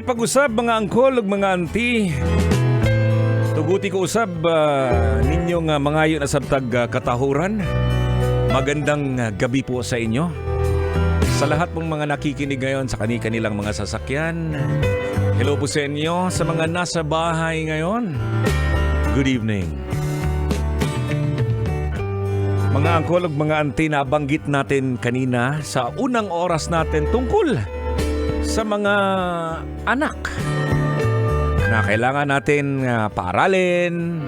pag-usab mga angkol ug mga auntie. Tuguti ko usab ninyong mangayo na sabtag katahuran. Magandang gabi po sa inyo. Sa lahat pong mga nakikinig ngayon sa kani-kanilang mga sasakyan. Hello po sa inyo sa mga nasa bahay ngayon. Good evening. Mga angkol ug mga auntie, nabanggit natin kanina sa unang oras natin tungkol sa mga anak na kailangan natin paaralin,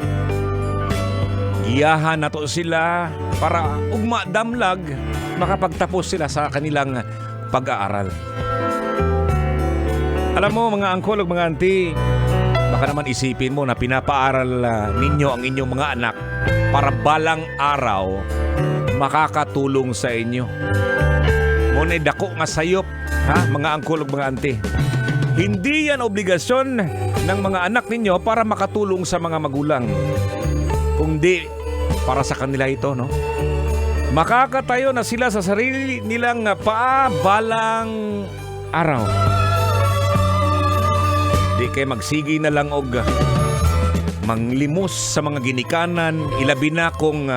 giyahan nato sila para ugma damlag makapagtapos sila sa kanilang pag-aaral. Alam mo mga angkol ug mga auntie, baka naman isipin mo na pinapaaral ninyo ang inyong mga anak para balang araw makakatulong sa inyo. Ngunit dako nga sayop, ha, mga angkol ug mga auntie. Hindi yan obligasyon ng mga anak ninyo para makatulong sa mga magulang. Kundi para sa kanila ito, no? Makakatayo na sila sa sarili nilang paa balang araw. Di kay magsigi na lang og manglimos sa mga ginikanan, ilabi na kung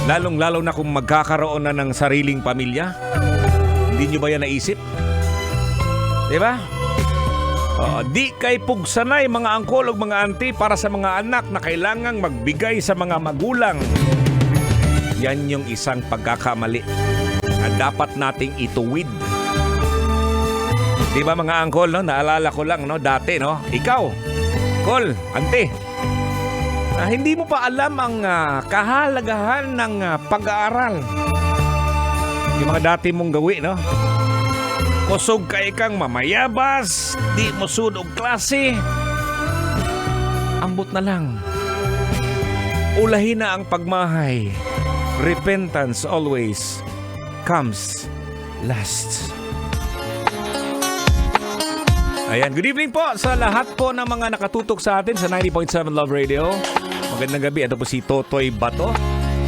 lalong-lalo na kung magkakaroon na ng sariling pamilya. Hindi nyo ba yan naisip? Diba? Di kay pugsanay mga angkol ug mga auntie para sa mga anak na kailangang magbigay sa mga magulang. Yan yung isang pagkakamali na dapat nating ituwid. Diba mga angkol, no? Naalala ko lang, no? Dati, no? Ikaw, Kol, auntie, hindi mo pa alam ang kahalagahan ng pag-aaral. Yung mga dati mong gawi, no? Kusog ka ikang mamayabas, di mo sudog klase. Ambot na lang. Ulahin na ang pagmahay. Repentance always comes last. Ayan, good evening po sa lahat po ng mga nakatutok sa atin sa 90.7 Love Radio. Magandang gabi. Ito po si Totoy Bato.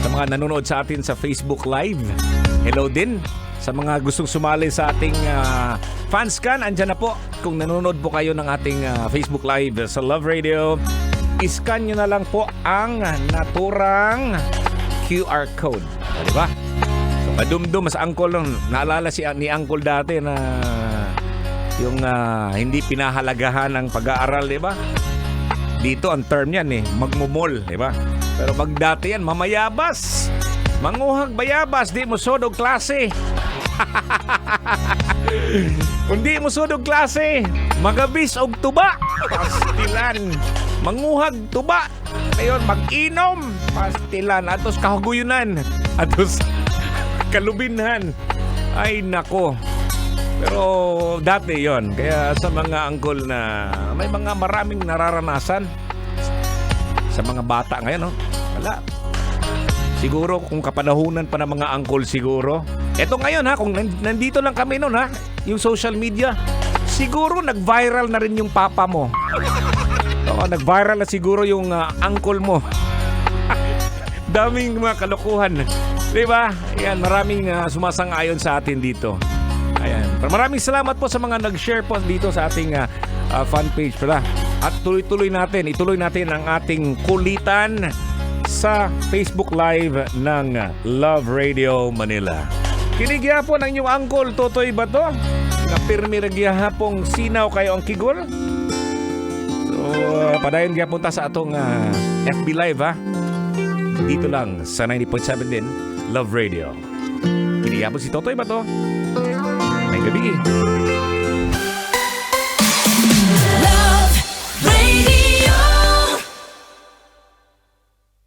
Sa mga nanonood sa atin sa Facebook Live, hello din. Sa mga gustong sumali sa ating fanscan, andyan na po. Kung nanonood po kayo ng ating Facebook Live sa Love Radio, iscan nyo na lang po ang naturang QR code. Diba? So, madumdum sa angkol. Naalala ni angkol dati na yung hindi pinahalagahan ng pag-aaral, di ba? Dito ang term yan magmumol, di ba? Pero pag dati yan, mamayabas. Manguhag bayabas, di mo sodog klase. Kung di mo sodog klase, magabis og tuba. Pastilan. Manguhag tuba. Ngayon, mag-inom. Pastilan. Atos kahuguyunan. Atos kalubinhan. Ay, nako. Pero dati yon. Kaya sa mga angkol na may mga maraming nararanasan sa mga bata ngayon, no? Wala. Siguro kung kapanahunan pa ng mga angkol siguro. Eto ngayon ha, kung nandito lang kami noon ha, yung social media, siguro nag-viral na rin yung papa mo. Oo, nag-viral na siguro yung angkol mo. Daming mga kalokohan. Diba? Ayan, maraming sumasang-ayon sa atin dito. Ayan. Maraming salamat po sa mga nag-share po dito sa ating fan page pala. At ituloy natin ang ating kulitan sa Facebook Live ng Love Radio Manila. Kinigya po ng inyong angkol Totoy Bato na pirmiragya pong sinaw kayo ang kigol. So, padayon kaya punta sa atong FB Live ha. Dito lang sa 90.7 din Love Radio. Kinigya po si Totoy Bato. May gabi.